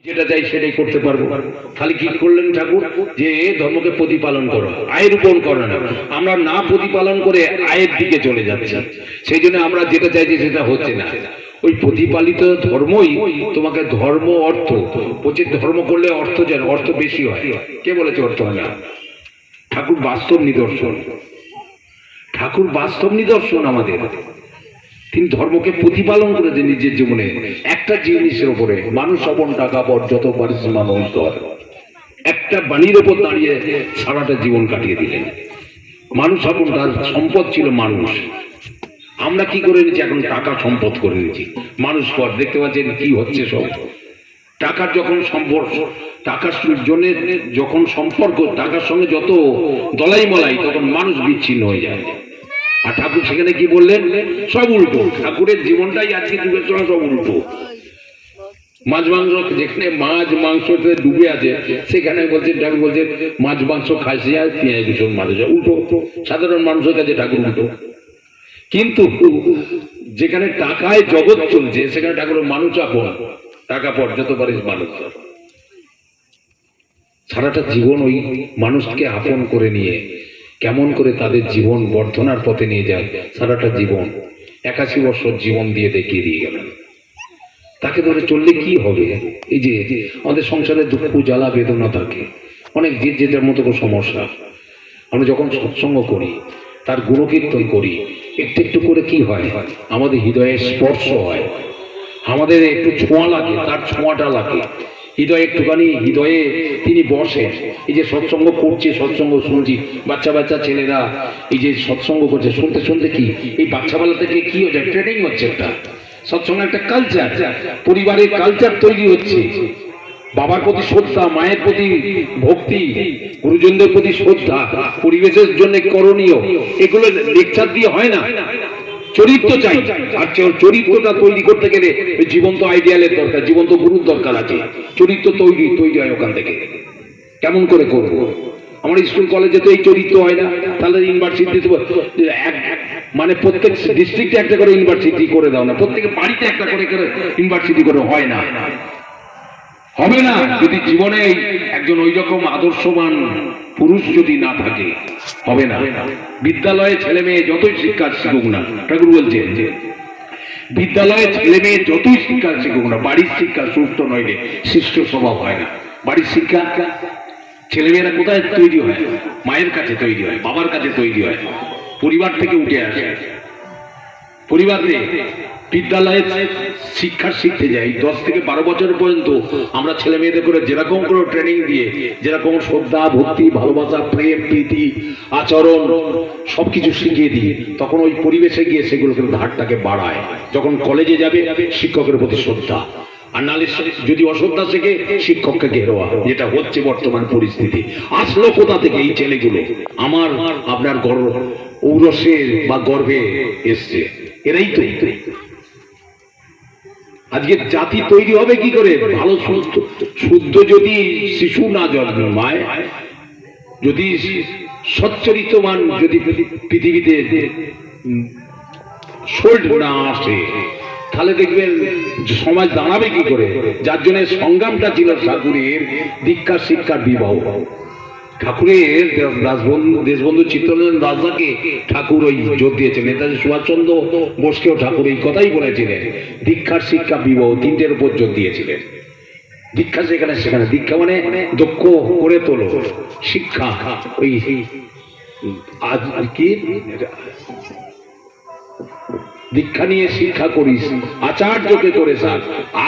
যেটা চাই সেটাই করতে পারবো। খালি কি করলেন ঠাকুর যে ধর্মকে প্রতিপালন করো, আয়ের উপর করো না। আমরা না প্রতিপালন করে আয়ের দিকে চলে যাচ্ছি, সেই জন্য আমরা যেটা চাইছি সেটা হচ্ছে না। ওই প্রতিপালিত ধর্মই তোমাকে ধর্ম অর্থ বলছে, ধর্ম করলে অর্থ যেন অর্থ বেশি হয়। কে বলেছে অর্থ হয় না? ঠাকুর বাস্তব নিদর্শন, ঠাকুর বাস্তব নিদর্শন আমাদের। তিনি ধর্মকে প্রতিপালন করেছেন নিজের জীবনে। একটা জিনিসের উপরে, মানুষ আপন টাকা পর যত পারিস মানুষ ধর, একটা বাণীর উপর দাঁড়িয়ে সারাটা জীবন কাটিয়ে দিলেন। মানুষ আপন, তার সম্পদ ছিল মানুষ। আমরা কি করে নিচ্ছি এখন? টাকা সম্পদ করে নিচ্ছি। মানুষ পর দেখতে পাচ্ছেন কি হচ্ছে সব। টাকার যখন সম্পর্ক, টাকার জন্য যখন সম্পর্ক, টাকার সঙ্গে যত দলাই মলাই, তখন মানুষ বিচ্ছিন্ন হয়ে যায়। আর ঠাকুর সেখানে কি বললেন? সব উল্টো। ঠাকুরের জীবনটাই আজকে যুগের সঙ্গে সব উল্টো। মাছ মাংস, যেখানে মাছ মাংস ডুবে আছে সেখানে বলছেন ঠাকুর বলছেন মাছ মাংস খাইছে আর পেঁয়াজ রসুন মানুষ উল্টো। সাধারণ মানুষের কাছে ঠাকুর উল্টো। কিন্তু যেখানে টাকায় জগৎ চলছে সেখানে ঠাকুর মানুষ আপন, টাকা পর যত পারিস মানুষ। সারাটা জীবন ওই মানুষকে আপন করে নিয়ে কেমন করে তাদের জীবন বর্ধনার পথে নিয়ে যায়। সারাটা জীবন 81 বছর জীবন দিয়ে দেখিয়ে দিয়ে গেলেন। তাকে ধরে চললে কি হবে? এই যে আমাদের সংসারে দুঃখ জ্বালা বেদনা থাকে, অনেক যে যেটার মতো কোনো সমস্যা। আমরা যখন সৎসঙ্গ করি, তার গুণকীর্তন করি, একটু একটু করে কি হয়, আমাদের হৃদয়ে স্পর্শ হয়, আমাদের একটু ছোঁয়া লাগে, তার ছোঁয়াটা লাগে হৃদয়ে একটুখানি। হৃদয়ে তিনি বসে। এই যে সৎসঙ্গ করছে, সৎসঙ্গ শুনছি, বাচ্চা বাচ্চা ছেলেরা এই যে সৎসঙ্গ করছে, শুনতে শুনতে কি এই বাচ্চাবেলা থেকে কি হচ্ছে, ট্রেনিং হচ্ছে। একটা সৎসঙ্গ একটা কালচার, পরিবারের কালচার তৈরি হচ্ছে। বাবার প্রতি শ্রদ্ধা, মায়ের প্রতি ভক্তি, গুরুজনদের প্রতি শ্রদ্ধা, পরিবেশের জন্য করণীয়, এগুলো লেকচার দিয়ে হয় না। চরিত্র চাই। আর চরিত্রটা তৈরি করতে গেলে জীবন্ত আইডিয়ালের দরকার, জীবন্ত গুরুর দরকার আছে। চরিত্র তৈরি হয় ওখান থেকে। কেমন করে করবো? আমার স্কুল কলেজে তো এই চরিত্র হয় না, তাহলে ইউনিভার্সিটিতে মানে প্রত্যেক ডিস্ট্রিক্টে একটা করে ইউনিভার্সিটি করে দাও না, প্রত্যেকের বাড়িতে একটা করে ইউনিভার্সিটি করে হয় না, হবে না। যদি জীবনে একজন ওই রকম আদর্শবান পুরুষ যদি না থাকে, হবে না। বিদ্যালয়ে ছেলে মেয়ে যতই শিক্ষা শিখুক না, ঠাকুর বলছেন যে বিদ্যালয়ে ছেলে মেয়ে যতই শিক্ষা শিখুক না, বাড়ির শিক্ষা সুস্থ নইলে শিষ্ট স্বভাব হয় না। বাড়ির শিক্ষা ছেলেমেয়েরা কোথায় তৈরি হয়? মায়ের কাছে তৈরি হয়, বাবার কাছে তৈরি হয়, পরিবার থেকে উঠে আসে। পরিবারে বিদ্যালয়ে শিক্ষা শিখতে যাই 10 থেকে 12 বছর পর্যন্ত আমরা ছেলে মেয়েদের করে যেরকম করে ট্রেনিং দিয়ে, যেরকম শ্রদ্ধা ভক্তি ভালোবাসা প্রেম প্রীতি আচরণ সবকিছু শিখিয়ে দিই, তখন ওই পরিবেশে গিয়ে সেগুলোকে ধারটাকে বাড়ায়। যখন কলেজে যাবে শিক্ষকের প্রতি শ্রদ্ধা, আর নালে যদি অশ্রদ্ধা শেখে শিক্ষককে ঘেরোয়া, যেটা হচ্ছে বর্তমান পরিস্থিতি। আসলো কোথা থেকে এই ছেলেগুলো? আমার আপনার গর্ব ঔরসের বা গর্ভে এসছে, এরাই তো। আজকে জাতি তৈরি হবে কি করে? ভালো শুদ্ধ যদি শিশু না জন্মায়, যদি সচ্চরিতমান যদি পৃথিবীতে সোল্ড না আসে, তাহলে দেখবেন সমাজ দাঁড়াবে কি করে? যার জন্য সংগ্রামটা ছিল ঠাকুরের দীক্ষা শিক্ষার বিবাহ। ঠাকুরের দেশবন্ধু চিত্তরঞ্জন দাসদাকে ঠাকুর ওই জোর দিয়েছেন। নেতাজি সুভাষচন্দ্র বোসকেও ঠাকুর এই কথাই বলেছিলেন, দীক্ষার শিক্ষা বিবাহ, তিনটের উপর জোর দিয়েছিলেন। দীক্ষা সেখানে সেখানে, দীক্ষা মানে দক্ষ করে তোলো, শিক্ষা ওই আজ কি দীক্ষা নিয়ে শিক্ষা করিস, আচার্যকে করে সার,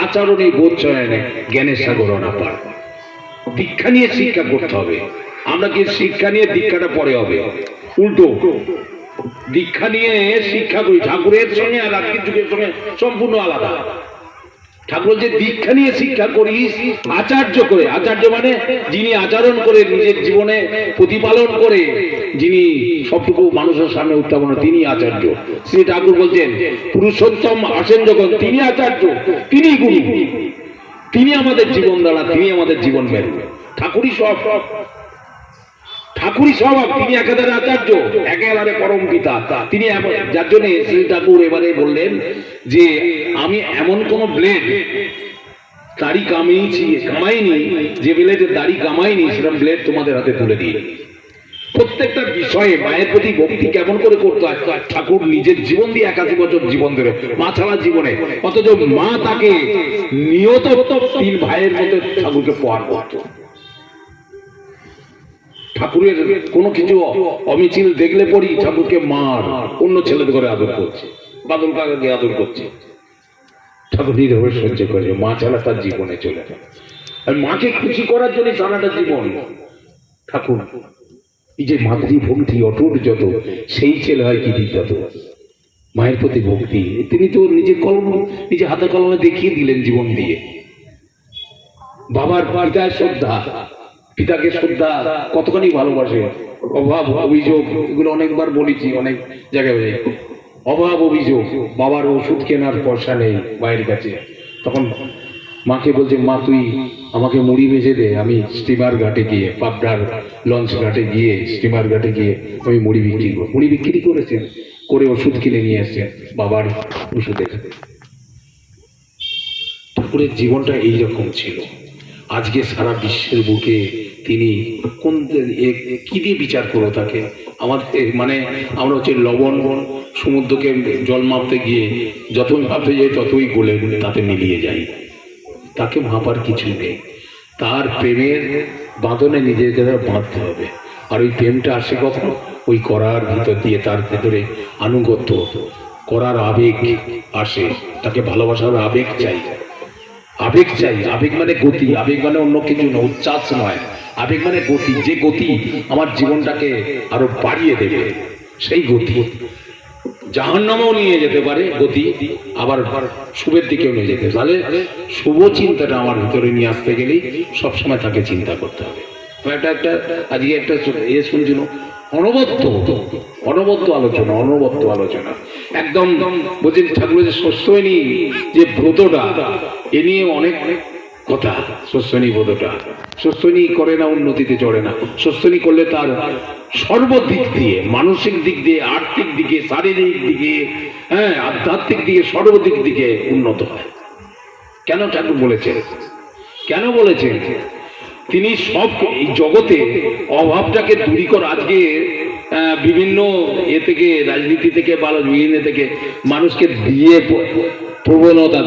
আচরণে বোধ চয়নে জ্ঞানের সাগর না পার। দীক্ষা নিয়ে শিক্ষা করতে হবে। আমরা কি শিক্ষা নিয়ে দীক্ষাটা পরে হবে? উল্টো, দীক্ষা নিয়ে শিক্ষা করি। ঠাকুরের সঙ্গে আর আজকের যুগের সঙ্গে সম্পূর্ণ আলাদা। ঠাকুর যে দীক্ষা নিয়ে শিক্ষা করিস আচার্য করে, আচার্য মানে যিনি আচরণ করে নিজের জীবনে প্রতিপালন করে, যিনি সবটুকু মানুষের সামনে উত্থাপন, তিনি আচার্য। শ্রী ঠাকুর বলছেন পুরুষোত্তম আসেন যখন, তিনি আচার্য, তিনি গুরু, তিনি আমাদের জীবন দ্বারা, তিনি আমাদের জীবন মেরু। ঠাকুরই সব, ঠাকুরই স্বভাব, তিনি একেবারে আচার্য, একেবারে পরম পিতা তিনি। যার জন্য শ্রী ঠাকুর এবারে বললেন যে আমি এমন কোন ব্লেড দাড়ি কামাইনি, যে ব্লেডের দাড়ি কামাইনি সেরকম ব্লেড তোমাদের হাতে তুলে দিয়ে প্রত্যেকটা বিষয়ে মায়ের প্রতি ভক্তি কেমন করে করতে হয়। ঠাকুর নিজের জীবন দিয়ে 81 বছর জীবন ধরে মা ছাড়া জীবনে, অথচ মা তাকে নিয়ত 3 ভাইয়ের মধ্যে ঠাকুরকে প্রহার করত। ঠাকুরের কোনো কিছু অমিছিল দেখলে পরই ঠাকুরকে মার, অন্য ছেলেদের করে আদর করছে, বাদল কাকাকে আদর করছে। ঠাকুর নীরবে সহ্য করে, মা ছাড়া তার জীবনে চলে যায়। আর মাকে খুশি করার জন্য সারাটা জীবন ঠাকুর এই যে মাতৃভক্তি অটুট যত, সেই ছেলে হয় কি যত মায়ের প্রতি ভক্তি। তিনি তো নিজে হাতে কলমে দেখিয়ে দিলেন জীবন দিয়ে। বাবার পিতার শ্রদ্ধা, পিতাকে শ্রদ্ধা কতখানি ভালোবাসে। অভাব অভিযোগ এগুলো অনেকবার বলেছি অনেক জায়গায়। অভাব অভিযোগ, বাবার ওষুধ কেনার পয়সা নেই মায়ের কাছে, তখন মাকে বলছে, মা তুই আমাকে মুড়ি ভেজে দে, আমি স্টিমার ঘাটে গিয়ে, পাবনার লঞ্চ ঘাটে গিয়ে, স্টিমার ঘাটে গিয়ে আমি মুড়ি বিক্রি করবো। মুড়ি বিক্রি করেছেন, করে ওষুধ কিনে নিয়ে এসছেন বাবার ওষুধের। ঠাকুরের জীবনটা এইরকম ছিল। আজকে সারা বিশ্বের বুকে তিনি কোন কি দিয়ে বিচার করো তাকে? আমাদের মানে আমরা হচ্ছে লবণ সমুদ্রকে জল মাপতে গিয়ে যতই মাপতে যাই ততই গলে তাতে মিলিয়ে যাই। তাকে মাপার কিছু নেই। তার প্রেমের বাঁধনে নিজেকে বাঁধতে হবে। আর ওই প্রেমটা আসে কখন? ওই করার ভিতর দিয়ে, তার ভেতরে আনুগত্য করার আবেগ আসে। তাকে ভালোবাসার আবেগ চাই, আবেগ চাই। আবেগ মানে গতি, আবেগ মানে অন্য কিছু না, উচ্ছ্বাস নয়। আবেগ মানে গতি, যে গতি আমার জীবনটাকে আরো বাড়িয়ে দেবে, সেই গতি। জাহান্নামেও নিয়ে যেতে পারে গতি, আবার শুভের দিকেও নিয়ে যেতে। তাহলে শুভ চিন্তাটা আমার ভিতরে নিয়ে আসতে গেলেই সবসময় তাকে চিন্তা করতে হবে। আজকে একটা শুনছিল অনবদ্য আলোচনা একদম বলছেন ঠাকুরের যে শস্যনী যে ব্রতটা, এ নিয়ে অনেক কথা। শস্যনী ব্রতটা, শস্যনী করে না উন্নতিতে চড়ে না। শস্যনী করলে তার সর্বদিক দিয়ে, মানসিক দিক দিয়ে, আর্থিক দিকে, শারীরিক দিকে, আধ্যাত্মিক দিকে, সর্বদিক দিকে উন্নত হয়। কেন ঠাকুর বলেছেন? কেন বলেছেন? তিনি সব এই জগতে অভাবটাকে দূরী করে। আজকে বিভিন্ন থেকে রাজনীতি থেকে বা বিভিন্ন থেকে মানুষকে দিয়ে প্রবণতা